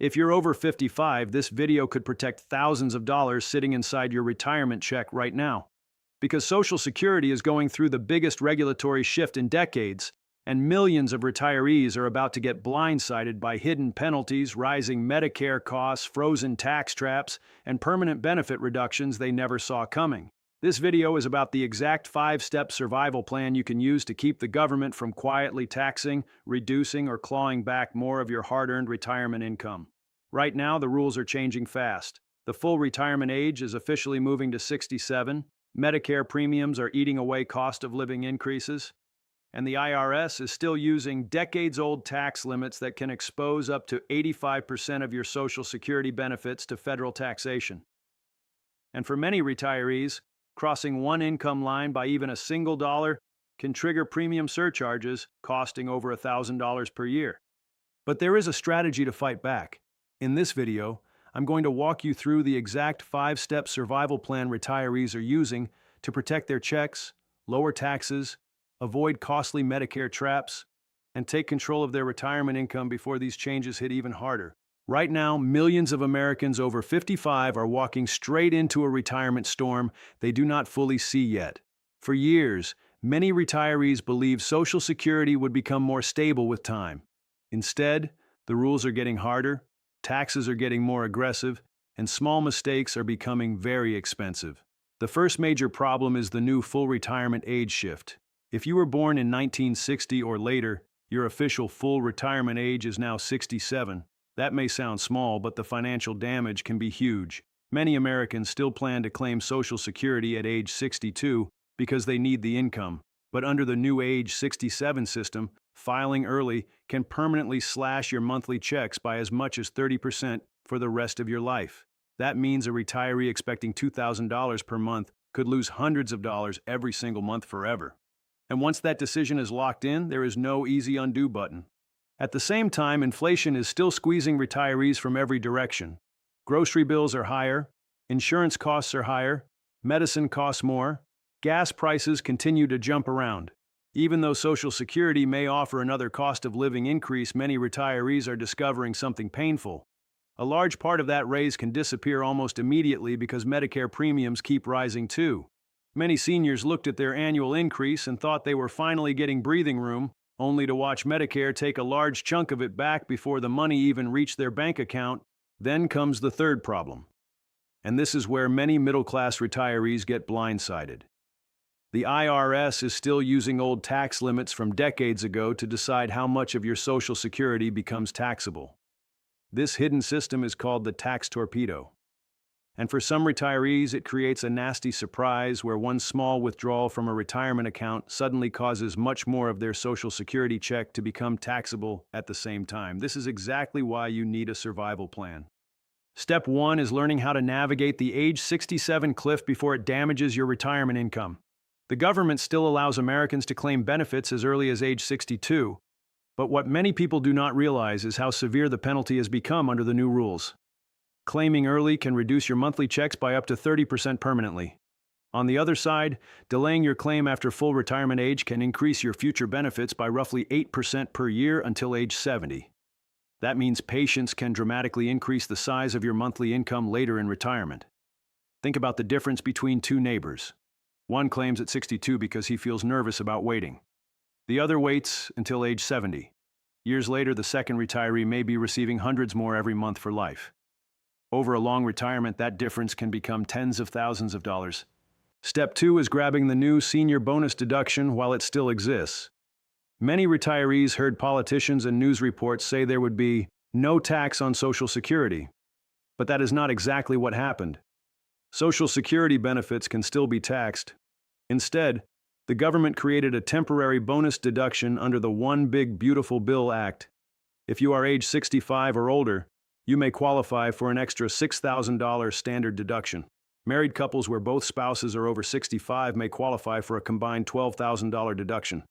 If you're over 55, this video could protect thousands of dollars sitting inside your retirement check right now. Because Social Security is going through the biggest regulatory shift in decades, and millions of retirees are about to get blindsided by hidden penalties, rising Medicare costs, frozen tax traps, and permanent benefit reductions they never saw coming. This video is about the exact 5-step survival plan you can use to keep the government from quietly taxing, reducing, or clawing back more of your hard-earned retirement income. Right now, the rules are changing fast. The full retirement age is officially moving to 67, Medicare premiums are eating away cost of living increases, and the IRS is still using decades-old tax limits that can expose up to 85% of your Social Security benefits to federal taxation. And for many retirees, crossing one income line by even a single dollar can trigger premium surcharges costing over $1,000 per year. But there is a strategy to fight back. In this video, I'm going to walk you through the exact 5-step survival plan retirees are using to protect their checks, lower taxes, avoid costly Medicare traps, and take control of their retirement income before these changes hit even harder. Right now, millions of Americans over 55 are walking straight into a retirement storm they do not fully see yet. For years, many retirees believed Social Security would become more stable with time. Instead, the rules are getting harder, taxes are getting more aggressive, and small mistakes are becoming very expensive. The first major problem is the new full retirement age shift. If you were born in 1960 or later, your official full retirement age is now 67. That may sound small, but the financial damage can be huge. Many Americans still plan to claim Social Security at age 62 because they need the income. But under the new age 67 system, filing early can permanently slash your monthly checks by as much as 30% for the rest of your life. That means a retiree expecting $2,000 per month could lose hundreds of dollars every single month forever. And once that decision is locked in, there is no easy undo button. At the same time, inflation is still squeezing retirees from every direction. Grocery bills are higher, insurance costs are higher, medicine costs more, gas prices continue to jump around. Even though Social Security may offer another cost of living increase, many retirees are discovering something painful. A large part of that raise can disappear almost immediately because Medicare premiums keep rising too. Many seniors looked at their annual increase and thought they were finally getting breathing room, only to watch Medicare take a large chunk of it back before the money even reached their bank account. Then comes the third problem. And this is where many middle-class retirees get blindsided. The IRS is still using old tax limits from decades ago to decide how much of your Social Security becomes taxable. This hidden system is called the tax torpedo. And for some retirees, it creates a nasty surprise where one small withdrawal from a retirement account suddenly causes much more of their Social Security check to become taxable at the same time. This is exactly why you need a survival plan. Step 1 is learning how to navigate the age 67 cliff before it damages your retirement income. The government still allows Americans to claim benefits as early as age 62, but what many people do not realize is how severe the penalty has become under the new rules. Claiming early can reduce your monthly checks by up to 30% permanently. On the other side, delaying your claim after full retirement age can increase your future benefits by roughly 8% per year until age 70. That means patience can dramatically increase the size of your monthly income later in retirement. Think about the difference between two neighbors. One claims at 62 because he feels nervous about waiting. The other waits until age 70. Years later, the second retiree may be receiving hundreds more every month for life. Over a long retirement, that difference can become tens of thousands of dollars. Step 2 is grabbing the new senior bonus deduction while it still exists. Many retirees heard politicians and news reports say there would be no tax on Social Security. But that is not exactly what happened. Social Security benefits can still be taxed. Instead, the government created a temporary bonus deduction under the One Big Beautiful Bill Act. If you are age 65 or older, you may qualify for an extra $6,000 standard deduction. Married couples where both spouses are over 65 may qualify for a combined $12,000 deduction.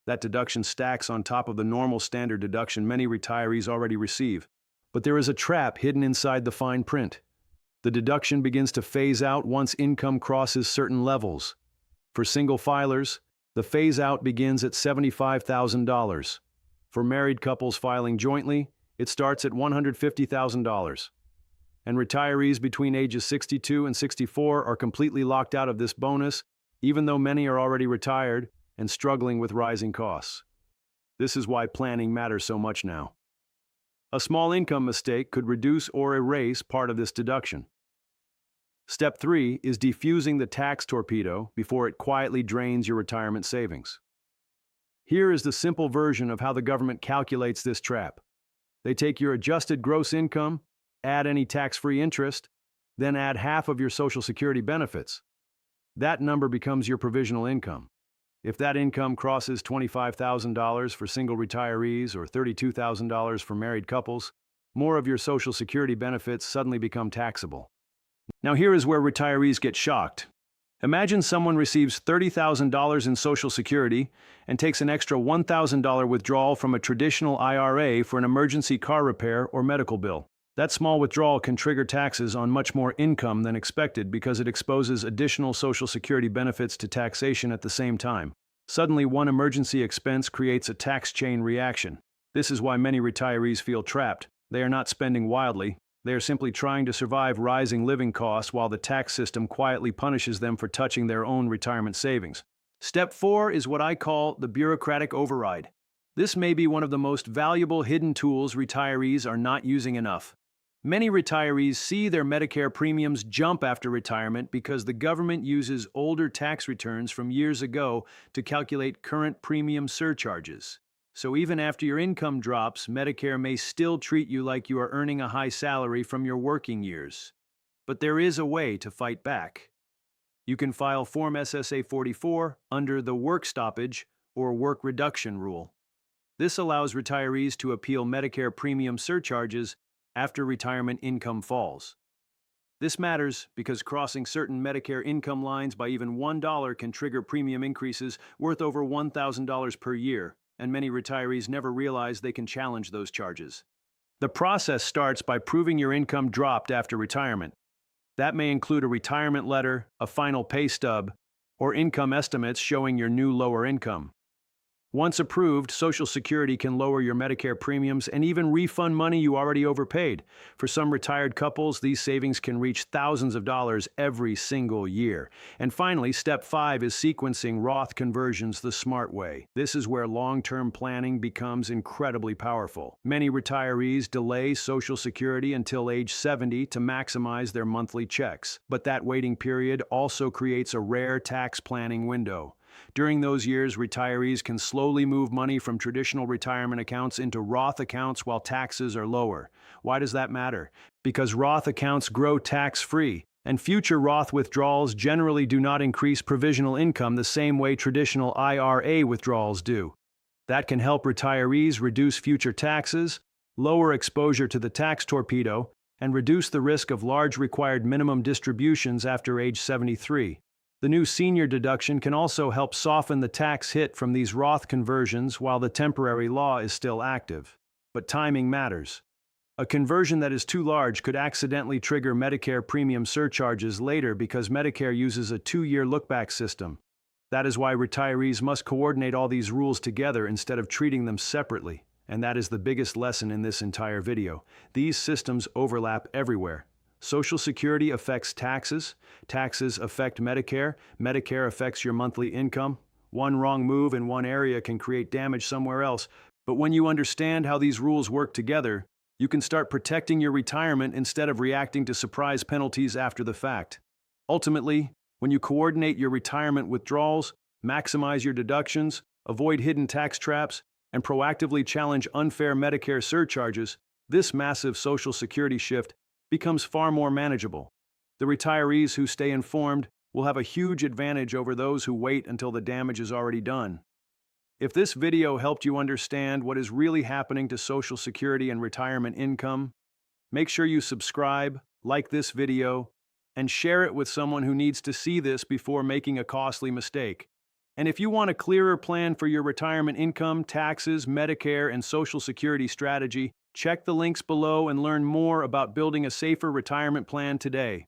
That deduction stacks on top of the normal standard deduction many retirees already receive. But there is a trap hidden inside the fine print. The deduction begins to phase out once income crosses certain levels. For single filers, the phase out begins at $75,000. For married couples filing jointly, It starts at $150,000. And retirees between ages 62 and 64 are completely locked out of this bonus, even though many are already retired and struggling with rising costs. This is why planning matters so much now. A small income mistake could reduce or erase part of this deduction. Step 3 is defusing the tax torpedo before it quietly drains your retirement savings. Here is the simple version of how the government calculates this trap. They take your adjusted gross income, add any tax-free interest, then add half of your Social Security benefits. That number becomes your provisional income. If that income crosses $25,000 for single retirees or $32,000 for married couples, more of your Social Security benefits suddenly become taxable. Now here is where retirees get shocked. Imagine someone receives $30,000 in Social Security and takes an extra $1,000 withdrawal from a traditional IRA for an emergency car repair or medical bill. That small withdrawal can trigger taxes on much more income than expected because it exposes additional Social Security benefits to taxation at the same time. Suddenly, one emergency expense creates a tax chain reaction. This is why many retirees feel trapped. They are not spending wildly. They are simply trying to survive rising living costs while the tax system quietly punishes them for touching their own retirement savings. Step 4 is what I call the bureaucratic override. This may be one of the most valuable hidden tools retirees are not using enough. Many retirees see their Medicare premiums jump after retirement because the government uses older tax returns from years ago to calculate current premium surcharges. So even after your income drops, Medicare may still treat you like you are earning a high salary from your working years. But there is a way to fight back. You can file Form SSA 44 under the work stoppage or work reduction rule. This allows retirees to appeal Medicare premium surcharges after retirement income falls. This matters because crossing certain Medicare income lines by even $1 can trigger premium increases worth over $1,000 per year, and many retirees never realize they can challenge those charges. The process starts by proving your income dropped after retirement. That may include a retirement letter, a final pay stub, or income estimates showing your new lower income. Once approved, Social Security can lower your Medicare premiums and even refund money you already overpaid. For some retired couples, these savings can reach thousands of dollars every single year. And finally, Step 5 is sequencing Roth conversions the smart way. This is where long-term planning becomes incredibly powerful. Many retirees delay Social Security until age 70 to maximize their monthly checks. But that waiting period also creates a rare tax planning window. During those years, retirees can slowly move money from traditional retirement accounts into Roth accounts while taxes are lower. Why does that matter? Because Roth accounts grow tax-free, and future Roth withdrawals generally do not increase provisional income the same way traditional IRA withdrawals do. That can help retirees reduce future taxes, lower exposure to the tax torpedo, and reduce the risk of large required minimum distributions after age 73. The new senior deduction can also help soften the tax hit from these Roth conversions while the temporary law is still active. But timing matters. A conversion that is too large could accidentally trigger Medicare premium surcharges later because Medicare uses a 2-year look-back system. That is why retirees must coordinate all these rules together instead of treating them separately. And that is the biggest lesson in this entire video. These systems overlap everywhere. Social Security affects taxes, taxes affect Medicare, Medicare affects your monthly income. One wrong move in one area can create damage somewhere else, but when you understand how these rules work together, you can start protecting your retirement instead of reacting to surprise penalties after the fact. Ultimately, when you coordinate your retirement withdrawals, maximize your deductions, avoid hidden tax traps, and proactively challenge unfair Medicare surcharges, this massive Social Security shift becomes far more manageable. The retirees who stay informed will have a huge advantage over those who wait until the damage is already done. If this video helped you understand what is really happening to Social Security and retirement income, make sure you subscribe, like this video, and share it with someone who needs to see this before making a costly mistake. And if you want a clearer plan for your retirement income, taxes, Medicare, and Social Security strategy, check the links below and learn more about building a safer retirement plan today.